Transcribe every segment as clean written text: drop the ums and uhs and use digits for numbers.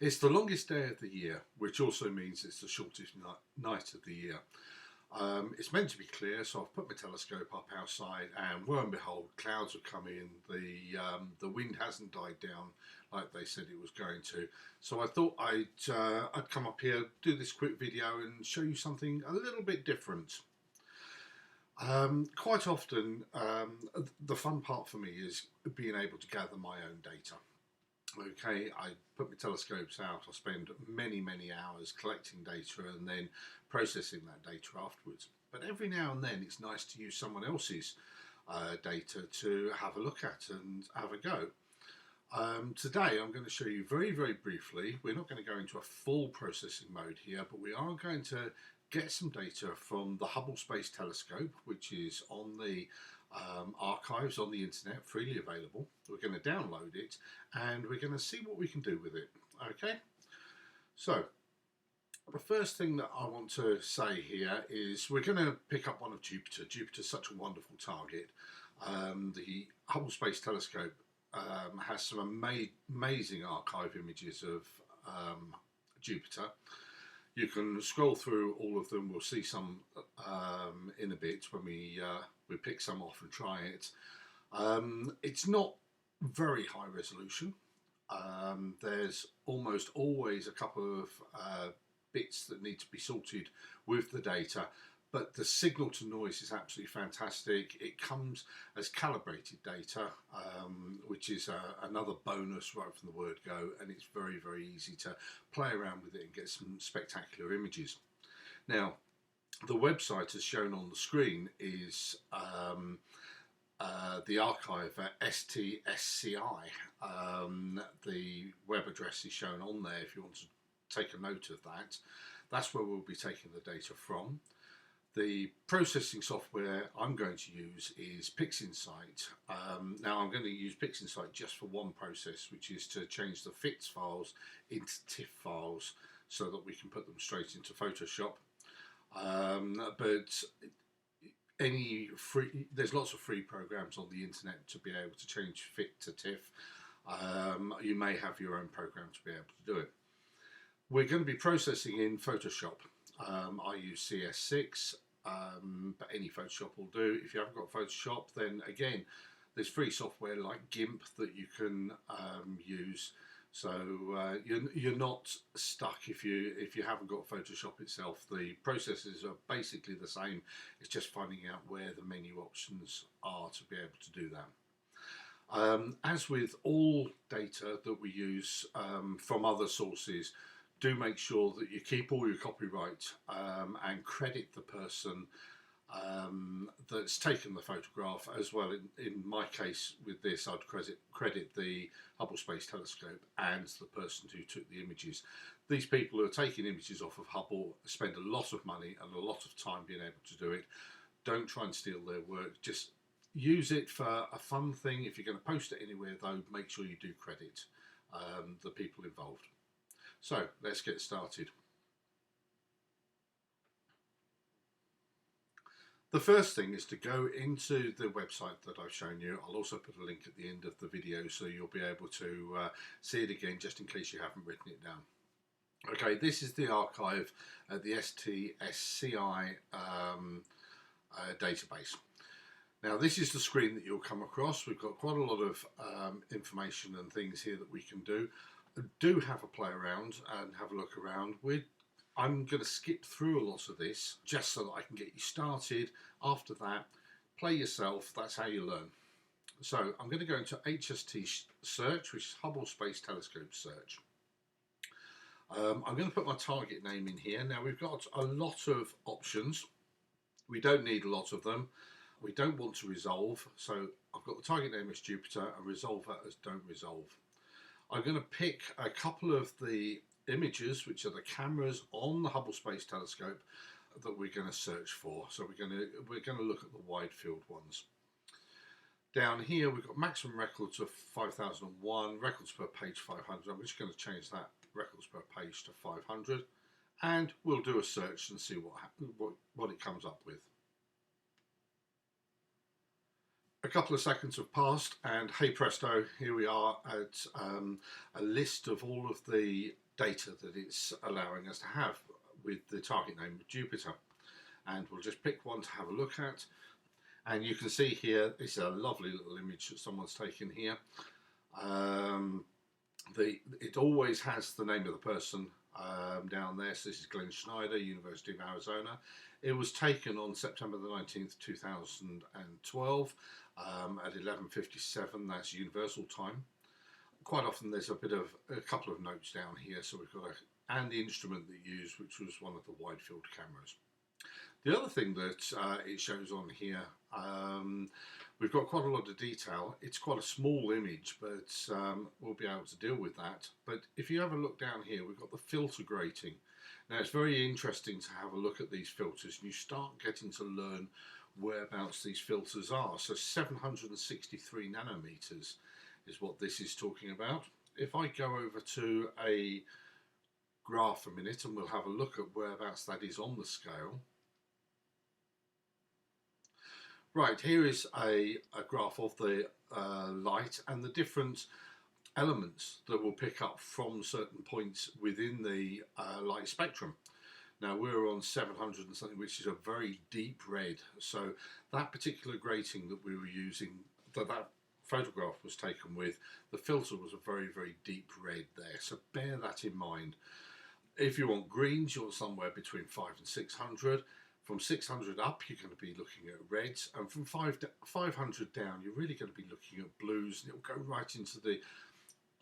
It's the longest day of the year, which also means it's the shortest night of the year. It's meant to be clear, so I've put my telescope up outside, and lo and behold, clouds have come in. The wind hasn't died down like they said it was going to. So I thought I'd come up here, do this quick video, and show you something a little bit different. Quite often, the fun part for me is being able to gather my own data. Okay, I put my telescopes out, I spend many hours collecting data and then processing that data afterwards. But every now and then it's nice to use someone else's data to have a look at and have a go. Today I'm going to show you very briefly. We're not going to go into a full processing mode here, but we are going to get some data from the Hubble Space Telescope, which is on the archives on the internet, freely available. We're going to download it and we're going to see what we can do with it. Okay, so the first thing that I want to say here is we're going to pick up one of Jupiter. Jupiter's such a wonderful target. The Hubble Space Telescope has some amazing archive images of Jupiter. You can scroll through all of them. We'll see some in a bit when we pick some off and try it. It's not very high resolution. There's almost always a couple of bits that need to be sorted with the data, but the signal to noise is absolutely fantastic. It comes as calibrated data, which is another bonus right from the word go, and it's very easy to play around with it and get some spectacular images. Now, the website as shown on the screen is the archive at H.S.T. The web address is shown on there if you want to take a note of that. That's where we'll be taking the data from. The processing software I'm going to use is PixInsight. Now I'm going to use PixInsight just for one process, which is to change the FITS files into TIFF files so that we can put them straight into Photoshop. But there's lots of free programs on the internet to be able to change FIT to TIFF. You may have your own program to be able to do it. We're going to be processing in Photoshop. I use CS6, but any Photoshop will do. If you haven't got Photoshop, then again, there's free software like GIMP that you can use. So you're not stuck if you haven't got Photoshop itself. The processes are basically the same. It's just finding out where the menu options are to be able to do that. As with all data that we use from other sources, do make sure that you keep all your copyright and credit the person that's taken the photograph as well. In my case with this, I'd credit the Hubble Space Telescope and the person who took the images. These people who are taking images off of Hubble spend a lot of money and a lot of time being able to do it. Don't try and steal their work. Just use it for a fun thing. If you're going to post it anywhere though, make sure you do credit the people involved. So let's get started. The first thing is to go into the website that I've shown you. I'll also put a link at the end of the video so you'll be able to see it again just in case you haven't written it down. Okay, this is the archive at the STSCI database. Now this is the screen that you'll come across. We've got quite a lot of information and things here that we can do. Do have a play around and have a look around. I'm going to skip through a lot of this just so that I can get you started. After that, play yourself. That's how you learn. So I'm going to go into H.S.T search, which is Hubble Space Telescope search. I'm going to put my target name in here. Now we've got a lot of options. We don't need a lot of them. We don't want to resolve. So I've got the target name as Jupiter and resolve that as don't resolve. I'm going to pick a couple of the images, which are the cameras on the Hubble Space Telescope, that we're going to search for. So we're going to look at the wide field ones. Down here we've got maximum records of 5001, records per page 500. I'm just going to change that records per page to 500, and we'll do a search and see what it comes up with. A couple of seconds have passed and hey presto, here we are at a list of all of the data that it's allowing us to have with the target name of Jupiter. And we'll just pick one to have a look at. And you can see here, it's a lovely little image that someone's taken here. It always has the name of the person down there. So this is Glenn Schneider, University of Arizona. It was taken on September the 19th, 2012 at 11:57. That's Universal Time. Quite often there's a couple of notes down here. So we've got and the instrument that you used, which was one of the wide field cameras. The other thing that it shows on here, we've got quite a lot of detail. It's quite a small image, but we'll be able to deal with that. But if you have a look down here, we've got the filter grating. Now it's very interesting to have a look at these filters, and you start getting to learn whereabouts these filters are. So 763 nanometers is what this is talking about. If I go over to a graph a minute, and we'll have a look at whereabouts that is on the scale. Right, here is a graph of the light and the different elements that will pick up from certain points within the light spectrum. Now we're on 700 and something, which is a very deep red. So that particular grating that we were using, that photograph was taken with, the filter was a very, very deep red there. So bear that in mind. If you want greens, you're somewhere between 500 and 600. From 600 up, you're going to be looking at reds, and from 500 down, you're really going to be looking at blues, and it will go right into the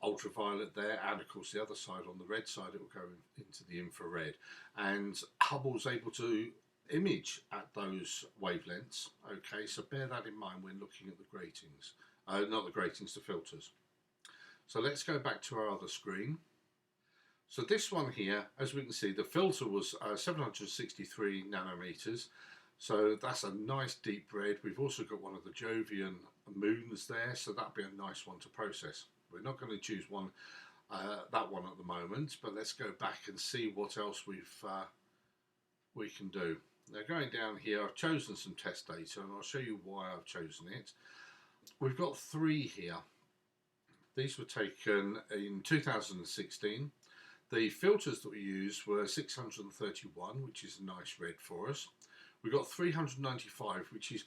ultraviolet there, and of course the other side, on the red side, it will go into the infrared. And Hubble's able to image at those wavelengths. Okay, so bear that in mind when looking at the gratings, not the gratings, the filters. So let's go back to our other screen. So this one here, as we can see, the filter was 763 nanometers. So that's a nice deep red. We've also got one of the Jovian moons there, so that'd be a nice one to process. We're not going to choose that one at the moment, but let's go back and see what else we can do. Now going down here, I've chosen some test data, and I'll show you why I've chosen it. We've got 3 here. These were taken in 2016. The filters that we used were 631, which is a nice red for us. We got 395, which is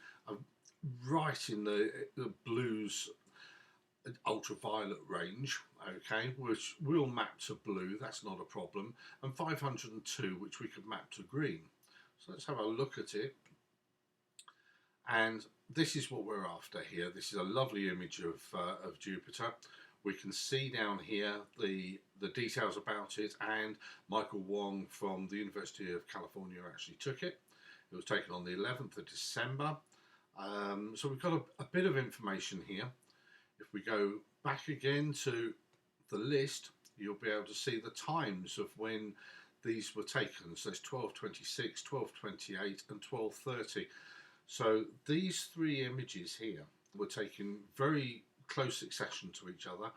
right in the blues ultraviolet range, okay, which we'll map to blue, that's not a problem, and 502, which we could map to green. So let's have a look at it. And this is what we're after here. This is a lovely image of Jupiter. We can see down here the details about it, and Michael Wong from the University of California actually took it. It was taken on the 11th of December. So we've got a bit of information here. If we go back again to the list, you'll be able to see the times of when these were taken. So it's 12:26, 12:28 and 12:30. So these 3 images here were taken very close succession to each other.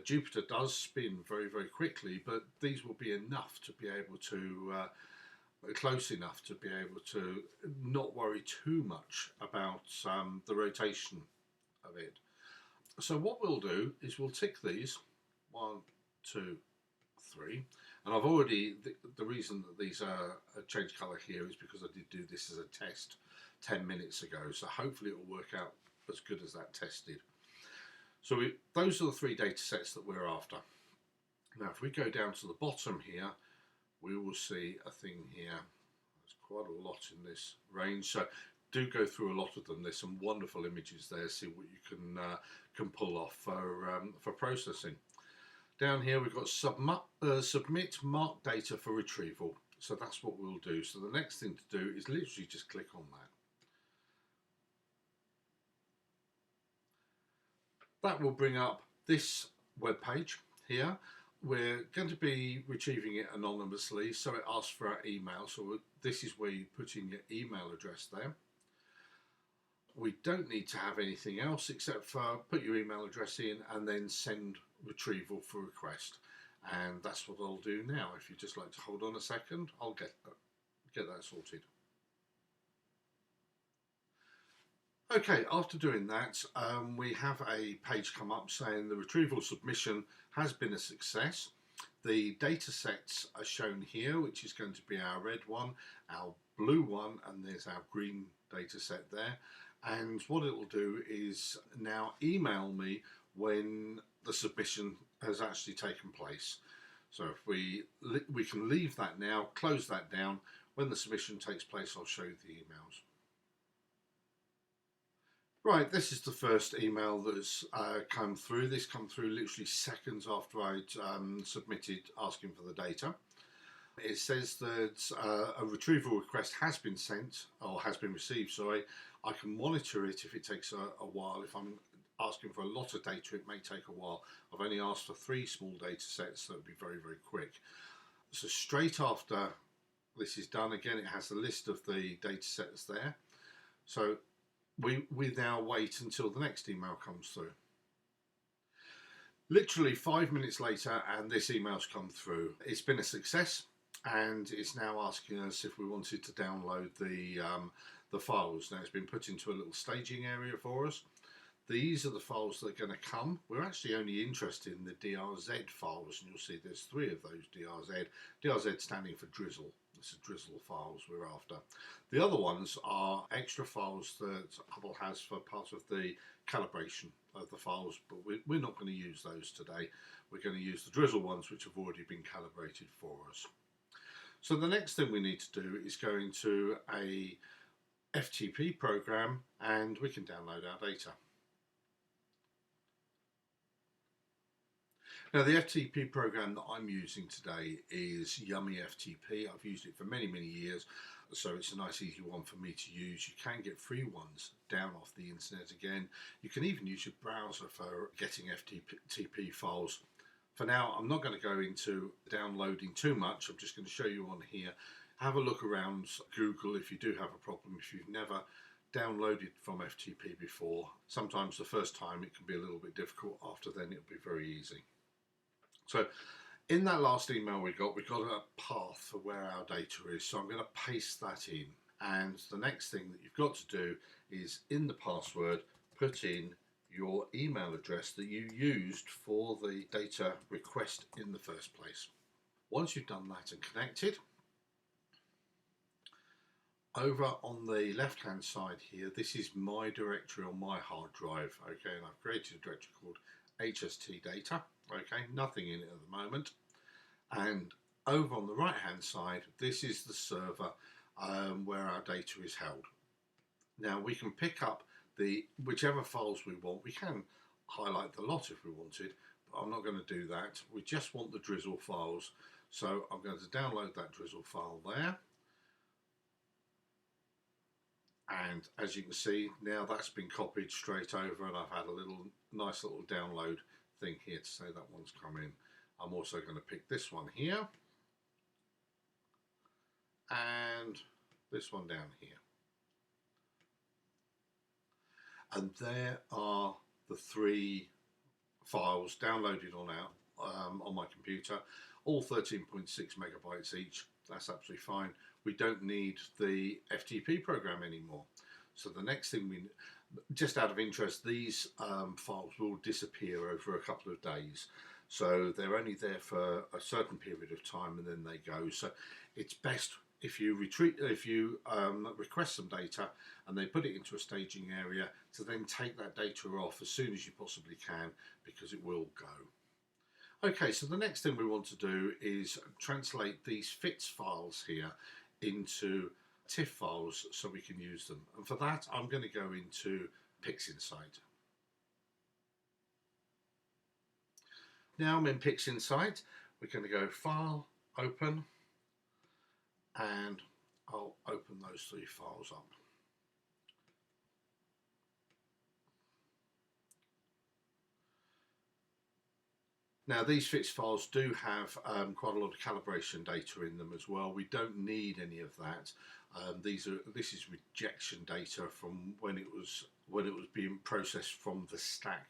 Jupiter does spin very, very quickly, but these will be enough to be able to, close enough to be able to not worry too much about the rotation of it. So what we'll do is we'll tick these, 1, 2, 3, and I've already, the reason that these are changed colour here is because I did do this as a test 10 minutes ago, so hopefully it will work out as good as that test did. So those are the 3 data sets that we're after. Now if we go down to the bottom here, we will see a thing here. There's quite a lot in this range, so do go through a lot of them. There's some wonderful images there, see what you can pull off for processing. Down here we've got submit marked data for retrieval. So that's what we'll do. So the next thing to do is literally just click on that. That will bring up this web page here. We're going to be retrieving it anonymously, so it asks for our email. So this is where you put in your email address there. We don't need to have anything else except for put your email address in and then send retrieval for request. And that's what I'll do now. If you'd just like to hold on a second, I'll get that sorted. Okay, after doing that, we have a page come up saying the retrieval submission has been a success. The data sets are shown here, which is going to be our red one, our blue one, and there's our green data set there. And what it will do is now email me when the submission has actually taken place. So if we can leave that now, close that down. When the submission takes place, I'll show you the emails. Right, this is the first email that's come through. This come through literally seconds after I'd submitted asking for the data. It says that a retrieval request has been sent, or has been received, sorry. I can monitor it if it takes a while. If I'm asking for a lot of data, it may take a while. I've only asked for 3 small data sets, so it'll be very, very quick. So straight after this is done, again, it has a list of the data sets there. So we now wait until the next email comes through. Literally 5 minutes later, and this email's come through. It's been a success, and it's now asking us if we wanted to download the files. Now it's been put into a little staging area for us. These are the files that are going to come. We're actually only interested in the DRZ files, and you'll see there's 3 of those DRZ. DRZ standing for drizzle. This is drizzle files we're after. The other ones are extra files that Hubble has for part of the calibration of the files, but we're not going to use those today. We're going to use the drizzle ones, which have already been calibrated for us. So the next thing we need to do is go into a FTP program, and we can download our data. Now the FTP program that I'm using today is Yummy FTP. I've used it for many, many years, so it's a nice easy one for me to use. You can get free ones down off the internet again. You can even use your browser for getting FTP files. For now, I'm not going to go into downloading too much. I'm just going to show you on here. Have a look around Google if you do have a problem, if you've never downloaded from FTP before. Sometimes the first time it can be a little bit difficult. After then it'll be very easy. So in that last email we got a path for where our data is. So I'm going to paste that in. And the next thing that you've got to do is in the password, put in your email address that you used for the data request in the first place. Once you've done that and connected, over on the left hand side here, this is my directory on my hard drive, okay, and I've created a directory called H.S.T data, okay, nothing in it at the moment. And over on the right hand side, this is the server where our data is held. Now we can pick up whichever files we want. We can highlight the lot if we wanted, but I'm not going to do that. We just want the drizzle files, so I'm going to download that drizzle file there. And as you can see, now that's been copied straight over, and I've had a nice little download thing here to say that one's come in. I'm also going to pick this one here and this one down here. And there are the 3 files downloaded on my computer, all 13.6 megabytes each. That's absolutely fine. We don't need the FTP program anymore. So the next thing just out of interest, these files will disappear over a couple of days. So they're only there for a certain period of time and then they go. So it's best if you request some data and they put it into a staging area to then take that data off as soon as you possibly can, because it will go. Okay, so the next thing we want to do is translate these FITS files here into TIFF files so we can use them. And for that, I'm going to go into PixInsight. Now I'm in PixInsight. We're going to go File, Open, and I'll open those 3 files up. Now these FITS files do have quite a lot of calibration data in them as well. We don't need any of that. This is rejection data from when it was being processed from the stack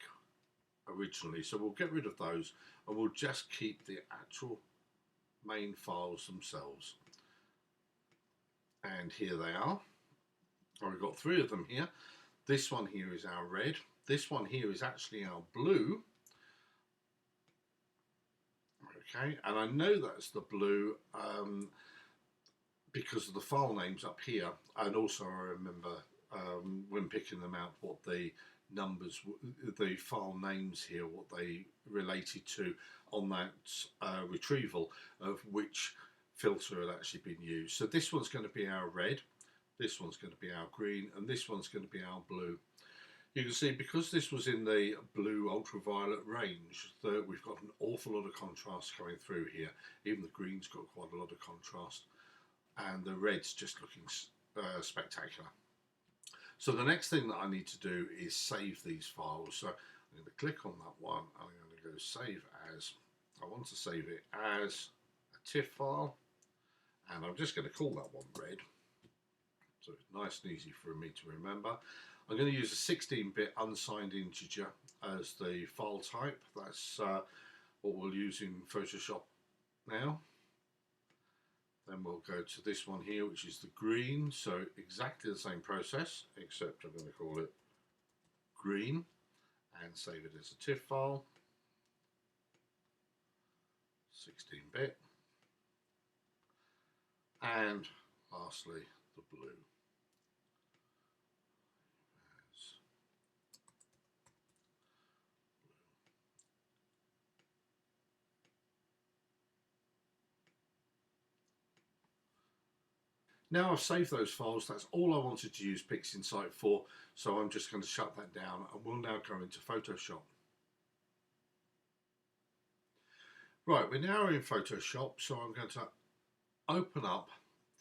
originally. So we'll get rid of those and we'll just keep the actual main files themselves. And here they are. We've got 3 of them here. This one here is our red. This one here is actually our blue. Okay, and I know that's the blue because of the file names up here, and also I remember when picking them out what the numbers, the file names here, what they related to on that retrieval of which filter had actually been used. So this one's going to be our red, this one's going to be our green, and this one's going to be our blue. You can see because this was in the blue ultraviolet range that we've got an awful lot of contrast coming through here. Even the green's got quite a lot of contrast, and the red's just looking spectacular. So the next thing that I need to do is save these files. So I'm going to click on that one. I'm going to go save as. I want to save it as a TIFF file, and I'm just going to call that one red. So it's nice and easy for me to remember. I'm going to use a 16-bit unsigned integer as the file type. That's what we'll use in Photoshop now. Then we'll go to this one here, which is the green. So exactly the same process, except I'm going to call it green and save it as a TIFF file. 16-bit. And lastly, the blue. Now I've saved those files, that's all I wanted to use PixInsight for, so I'm just going to shut that down and we'll now go into Photoshop. Right, we're now in Photoshop, so I'm going to open up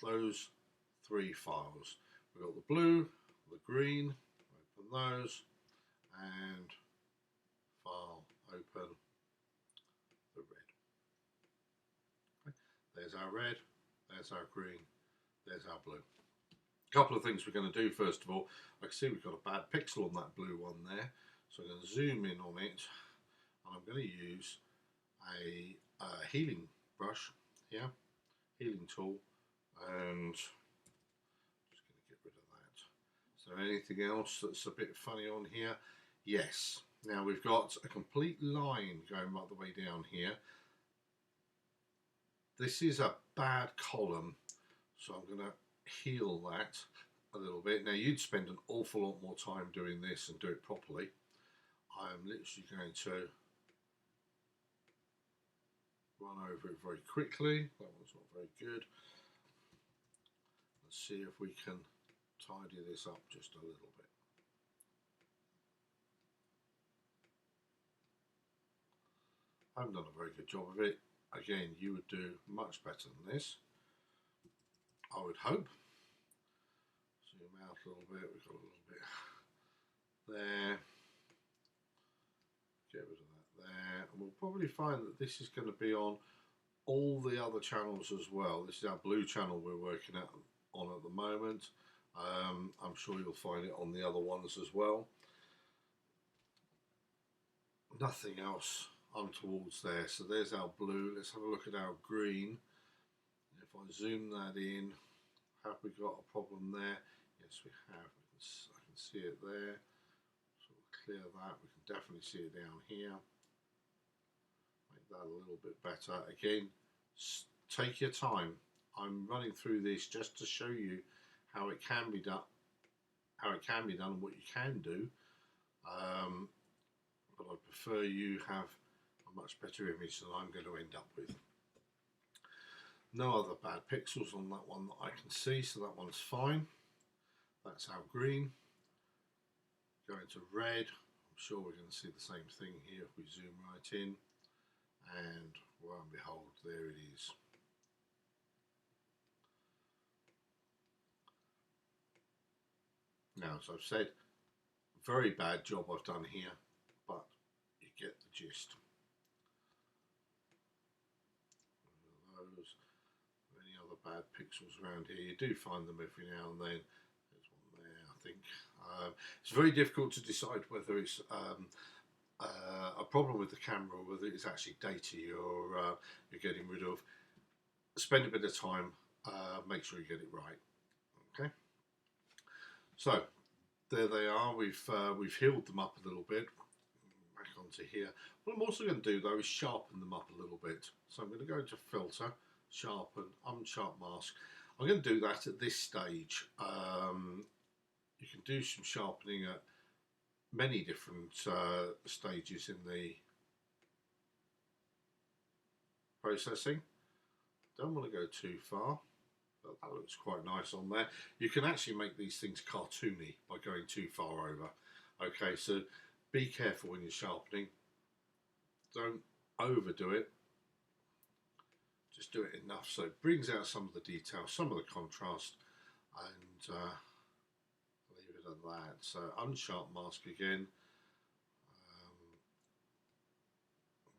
those three files. We've got the blue, the green, open those, and file, open the red. Okay. There's our red, there's our green, there's our blue. A couple of things we're going to do first of all. I can see we've got a bad pixel on that blue one there, so I'm going to zoom in on it, and I'm going to use a healing brush here, healing tool, and just going to get rid of that. So anything else that's a bit funny on here? Yes. Now we've got a complete line going right the way down here. This is a bad column, so I'm going to heal that a little bit. Now you'd spend an awful lot more time doing this and do it properly. I'm literally going to run over it very quickly. That one's not very good. Let's see if we can tidy this up just a little bit. I haven't done a very good job of it. Again, you would do much better than this, I would hope. Zoom out a little bit, we've got a little bit there. Get rid of that there. And we'll probably find that this is going to be on all the other channels as well. This is our blue channel we're working on at the moment. I'm sure you'll find it on the other ones as well. Nothing else untowards there. So there's our blue. Let's have a look at our green. If I zoom that in, have we got a problem there? Yes, we have. I can see it there. So we'll clear that. We can definitely see it down here. Make that a little bit better. Again, take your time. I'm running through this just to show you how it can be done, and what you can do. But I prefer you have a much better image than I'm going to end up with. No other bad pixels on that one that I can see, so that one's fine. That's our green. Going to red. I'm sure we're going to see the same thing here if we zoom right in. And lo and behold, there it is. Now, as I've said, very bad job I've done here, but you get the gist. Those, any other bad pixels around here, you do find them every now and then. There's one there, I think. It's very difficult to decide whether it's a problem with the camera or whether it's actually data you're getting rid of. Spend a bit of time, make sure you get it right. Okay. So there they are. We've healed them up a little bit. Back on onto here. What I'm also going to do though is sharpen them up a little bit. So I'm going to go into filter, sharpen, unsharp mask. I'm going to do that at this stage. You can do some sharpening at many different stages in the processing. Don't want to go too far, but that looks quite nice on there. You can actually make these things cartoony by going too far over. Okay, so be careful when you're sharpening. Don't overdo it. Just do it enough so it brings out some of the detail, some of the contrast, and leave it at that. So unsharp mask again.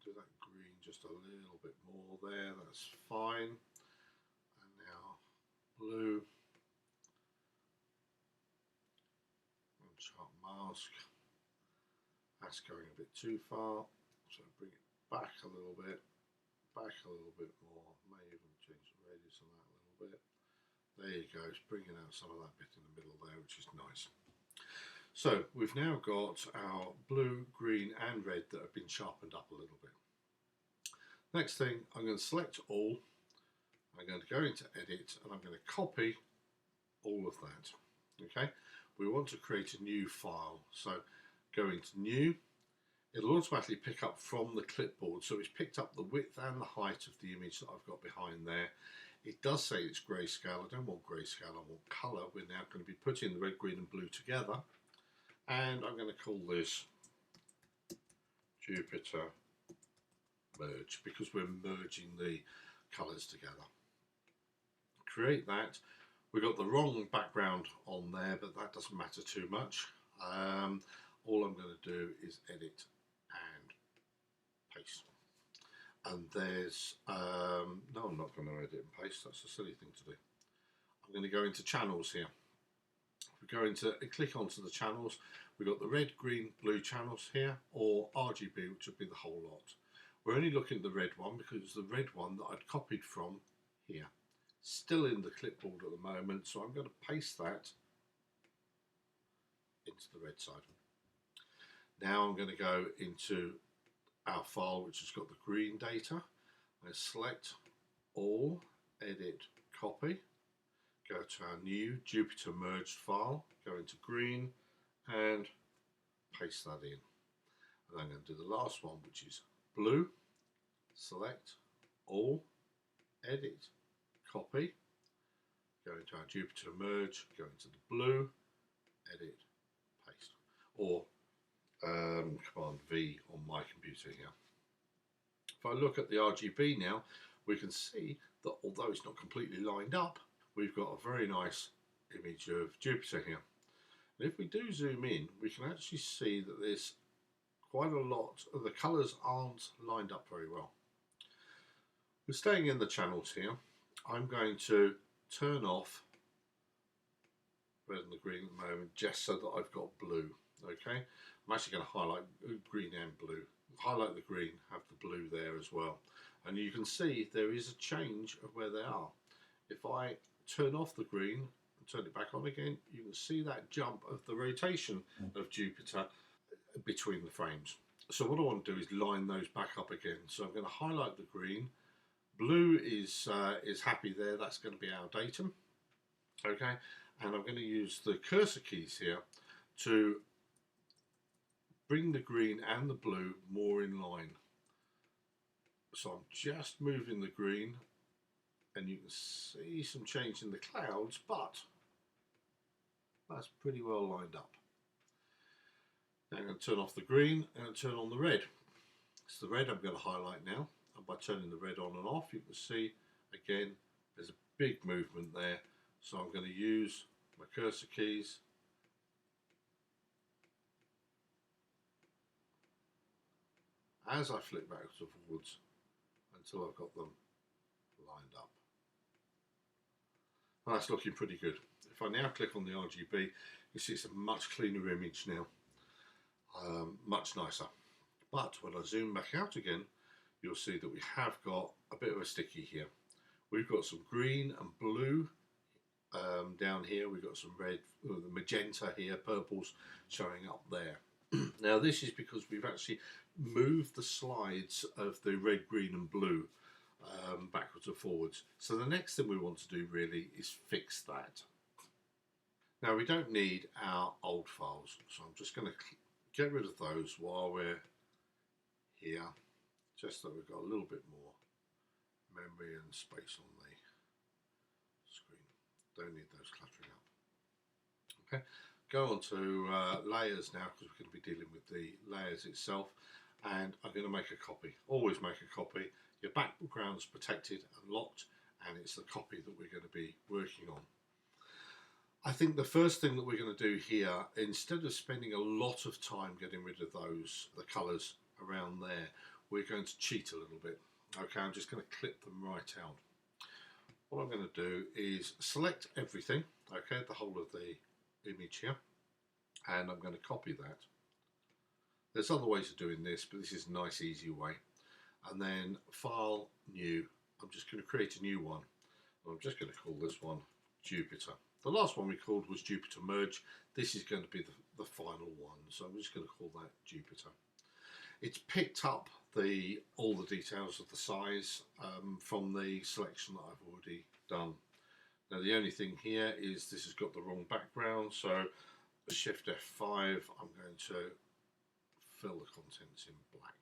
Do that green just a little bit more there. That's fine. And now blue. Unsharp mask. That's going a bit too far. So bring it back a little bit. Back a little bit more. May even change the radius on that a little bit. There you go. It's bringing out some of that bit in the middle there, which is nice. So we've now got our blue, green and red that have been sharpened up a little bit. Next thing, I'm going to select all. I'm going to go into edit and I'm going to copy all of that. Okay, we want to create a new file. So go into new. It'll automatically pick up from the clipboard, so it's picked up the width and the height of the image that I've got behind there. It does say it's grayscale. I don't want grayscale, I want colour. We're now going to be putting the red, green and blue together, and I'm going to call this Jupiter Merge because we're merging the colours together. Create that. We've got the wrong background on there, but that doesn't matter too much. All I'm going to do is edit and paste. And there's, no, I'm not going to edit and paste, that's a silly thing to do. I'm going to go into channels here. We go into, click onto the channels. We've got the red, green, blue channels here, or RGB, which would be the whole lot. We're only looking at the red one because it's the red one that I'd copied from here. Still in the clipboard at the moment, so I'm going to paste that into the red side. Now I'm going to go into our file which has got the green data. I select all, edit, copy, go to our new Jupiter merged file, go into green and paste that in. And I'm going to do the last one, which is blue, select all, edit, copy, go into our Jupiter merge, go into the blue, edit, paste, or Command V on my computer here. If I look at the RGB now, we can see that although it's not completely lined up, we've got a very nice image of Jupiter here. And if we do zoom in, we can actually see that there's quite a lot of the colours aren't lined up very well. We're staying in the channels here. I'm going to turn off red and the green at the moment just so that I've got blue. Okay, I'm actually going to highlight green and blue. Highlight the green, have the blue there as well. And you can see there is a change of where they are. If I turn off the green and turn it back on again, you can see that jump of the rotation of Jupiter between the frames. So what I want to do is line those back up again. So I'm going to highlight the green. Blue is happy there. That's going to be our datum. Okay, and I'm going to use the cursor keys here to bring the green and the blue more in line. So I'm just moving the green and you can see some change in the clouds, but that's pretty well lined up. Now I'm going to turn off the green and turn on the red. It's the red I'm going to highlight now, and by turning the red on and off you can see again there's a big movement there. So I'm going to use my cursor keys as I flick backwards and forwards until I've got them lined up. And that's looking pretty good. If I now click on the RGB, you see it's a much cleaner image now, much nicer. But when I zoom back out again, you'll see that we have got a bit of a sticky here. We've got some green and blue down here. We've got some red, the magenta here, purples showing up there. Now this is because we've actually move the slides of the red, green and blue backwards and forwards. So the next thing we want to do really is fix that. Now we don't need our old files, so I'm just going to get rid of those while we're here, just so we've got a little bit more memory and space on the screen. Don't need those cluttering up. Okay, go on to layers now, because we're going to be dealing with the layers itself, and I'm going to make a copy. Always make a copy. Your background's protected and locked, and it's the copy that we're going to be working on. I think the first thing that we're going to do here, instead of spending a lot of time getting rid of the colours around there, we're going to cheat a little bit. Okay, I'm just going to clip them right out. What I'm going to do is select everything, okay, the whole of the image here, and I'm going to copy that. There's other ways of doing this, but this is a nice easy way. And then File, New. I'm just going to create a new one. I'm just going to call this one Jupiter. The last one we called was Jupiter Merge. This is going to be the final one, so I'm just going to call that Jupiter. It's picked up all the details of the size from the selection that I've already done. Now the only thing here is this has got the wrong background, so Shift F5, I'm going to fill the contents in black.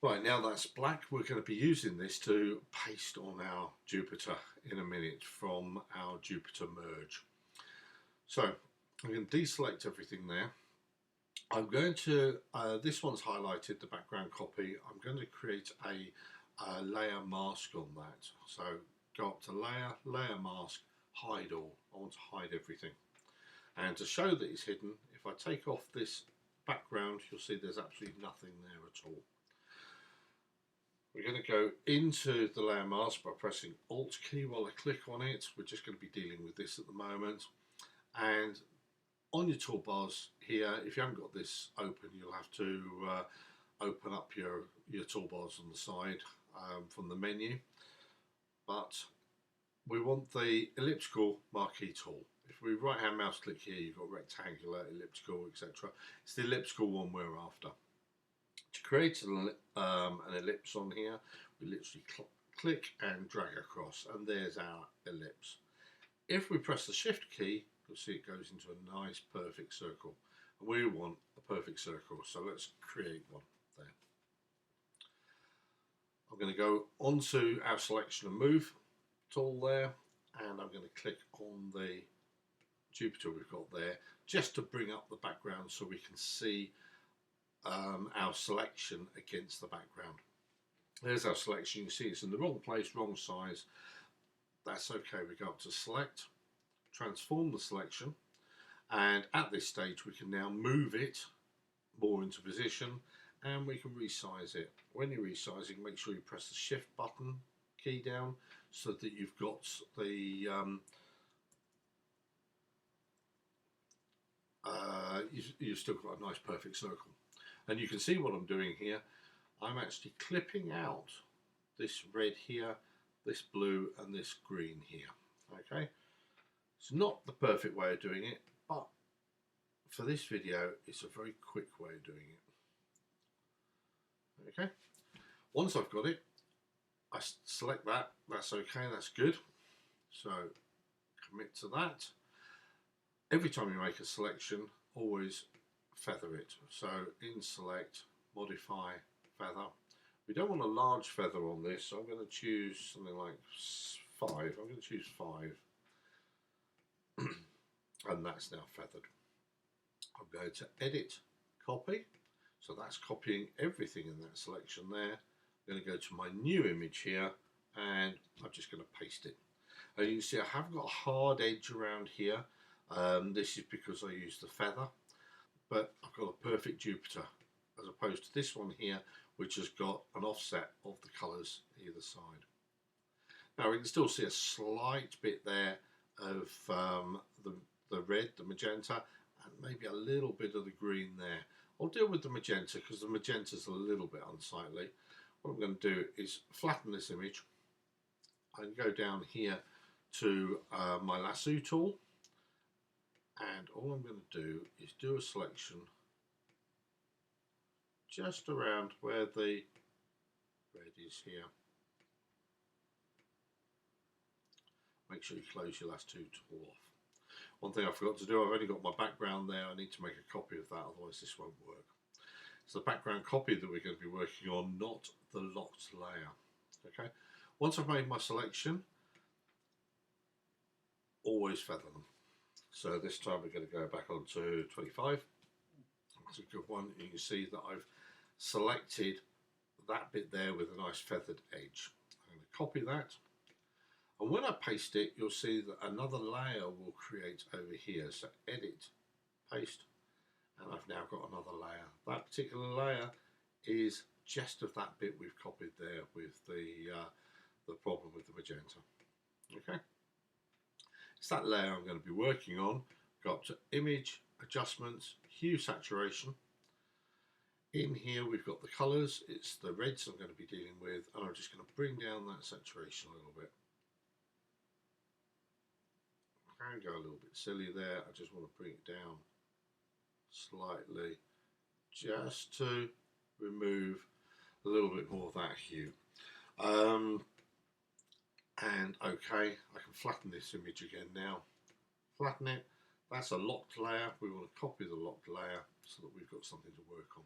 Right, now that's black, we're going to be using this to paste on our Jupiter in a minute from our Jupiter Merge. So I'm going to deselect everything there. I'm going to, this one's highlighted, the background copy. I'm going to create a layer mask on that. So go up to Layer, Layer Mask, Hide All. I want to hide everything. And to show that it's hidden, if I take off this background, you'll see there's absolutely nothing there at all. We're going to go into the layer mask by pressing Alt key while I click on it. We're just going to be dealing with this at the moment. And on your toolbars here, if you haven't got this open, you'll have to open up your toolbars on the side from the menu. But we want the elliptical marquee tool. If we right hand mouse click here, you've got rectangular, elliptical, etc. It's the elliptical one we're after. To create an ellipse on here, we literally click and drag across, and there's our ellipse. If we press the Shift key, you'll see it goes into a nice perfect circle. And we want a perfect circle, so let's create one there. I'm going to go onto our selection and move tool there, and I'm going to click on the Jupiter we've got there, just to bring up the background so we can see our selection against the background. There's our selection. You see it's in the wrong place, wrong size. That's okay. We go up to Select, transform the selection, and at this stage we can now move it more into position, and we can resize it. When you're resizing, make sure you press the Shift button key down so that you've got the you've still got a nice perfect circle. And you can see what I'm doing here. I'm actually clipping out this red here, this blue and this green here. Okay, it's not the perfect way of doing it, but for this video it's a very quick way of doing it. Okay, once I've got it, I select that. That's okay, that's good. So commit to that. Every time you make a selection, always feather it. So in Select, Modify, Feather. We don't want a large feather on this, so I'm going to choose something like 5. I'm going to choose 5. And that's now feathered. I'm going to Edit, Copy. So that's copying everything in that selection there. I'm going to go to my new image here, and I'm just going to paste it. And you can see I haven't got a hard edge around here. This is because I used the feather, but I've got a perfect Jupiter as opposed to this one here, which has got an offset of the colours either side. Now we can still see a slight bit there of the red, the magenta, and maybe a little bit of the green there. I'll deal with the magenta because the magenta is a little bit unsightly. What I'm going to do is flatten this image and go down here to my lasso tool, and all I'm going to do is do a selection just around where the red is here. Make sure you close your lasso tool off. One thing I forgot to do, I've only got my background there. I need to make a copy of that, otherwise this won't work. It's the background copy that we're going to be working on, not the locked layer. Okay. Once I've made my selection, always feather them. So this time we're going to go back onto 25. That's a good one. You can see that I've selected that bit there with a nice feathered edge. I'm going to copy that. And when I paste it, you'll see that another layer will create over here. So edit, paste, and I've now got another layer. That particular layer is just of that bit we've copied there with the problem with the magenta. Okay, it's that layer I'm going to be working on. Go up to Image, Adjustments, Hue, Saturation. In here we've got the colours. It's the reds I'm going to be dealing with, and I'm just going to bring down that saturation a little bit. I can go a little bit silly there. I just want to bring it down slightly just to remove a little bit more of that hue. And okay, I can flatten this image again now. Flatten it. That's a locked layer. We want to copy the locked layer so that we've got something to work on.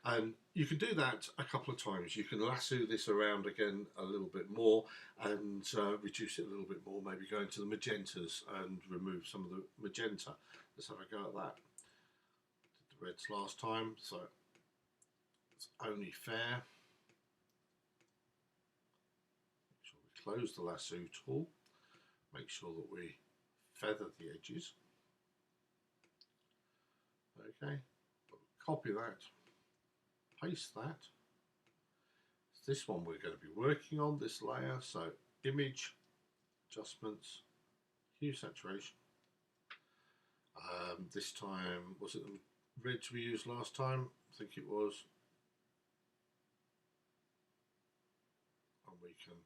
And you can do that a couple of times. You can lasso this around again a little bit more and reduce it a little bit more, maybe go into the magentas and remove some of the magenta. Let's have a go at that. Did the reds last time, so it's only fair. Make sure we close the lasso tool. Make sure that we feather the edges. Okay, copy that. Paste that. This one we're going to be working on, this layer. So Image, Adjustments, Hue, Saturation. This time, was it the reds we used last time? I think it was. And we can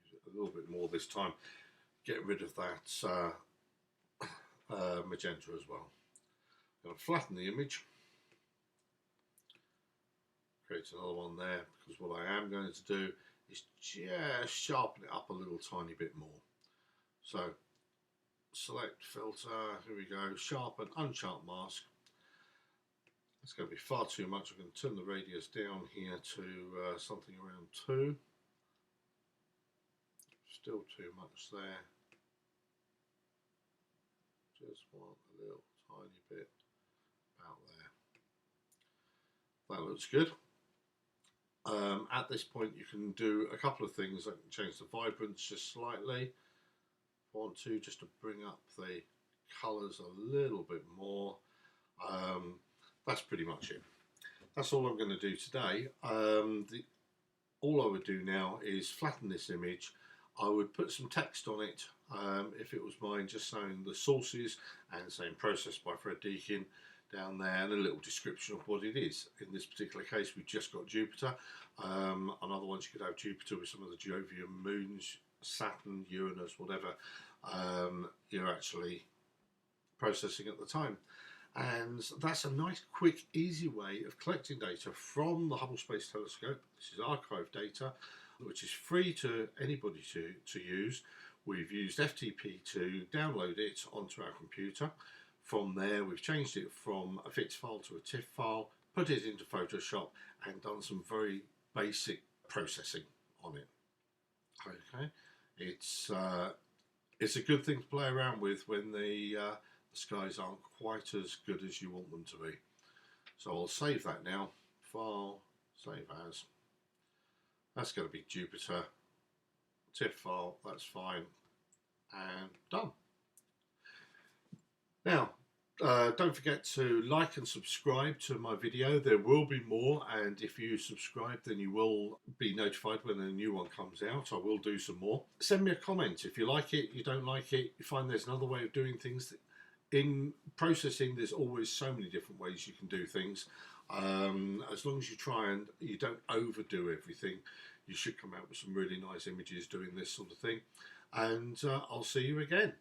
use it a little bit more this time. Get rid of that magenta as well. I'm going to flatten the image. Create another one there, because what I am going to do is just sharpen it up a little tiny bit more. So select filter, here we go, sharpen, unsharp mask. It's going to be far too much. I'm going to turn the radius down here to something around 2. Still too much there. Just want a little tiny bit about there. That looks good. At this point you can do a couple of things. I can change the vibrance just slightly. If I want to, just to bring up the colours a little bit more. That's pretty much it. That's all I'm going to do today. All I would do now is flatten this image. I would put some text on it, if it was mine, just saying the sources and saying processed by Fred Deakin down there, and a little description of what it is. In this particular case, we've just got Jupiter. On other ones, you could have Jupiter with some of the Jovian moons, Saturn, Uranus, whatever you're actually processing at the time. And that's a nice, quick, easy way of collecting data from the Hubble Space Telescope. This is archive data, which is free to anybody to use. We've used FTP to download it onto our computer. From there, we've changed it from a fixed file to a TIFF file, put it into Photoshop, and done some very basic processing on it. Okay, it's a good thing to play around with when the skies aren't quite as good as you want them to be. So I'll save that now. File, save as. That's going to be Jupiter. TIFF file, that's fine. And done. Now, don't forget to like and subscribe to my video. There will be more, and if you subscribe, then you will be notified when a new one comes out. I will do some more. Send me a comment if you like it, you don't like it, you find there's another way of doing things. In processing, there's always so many different ways you can do things. As long as you try and you don't overdo everything, you should come out with some really nice images doing this sort of thing. And I'll see you again.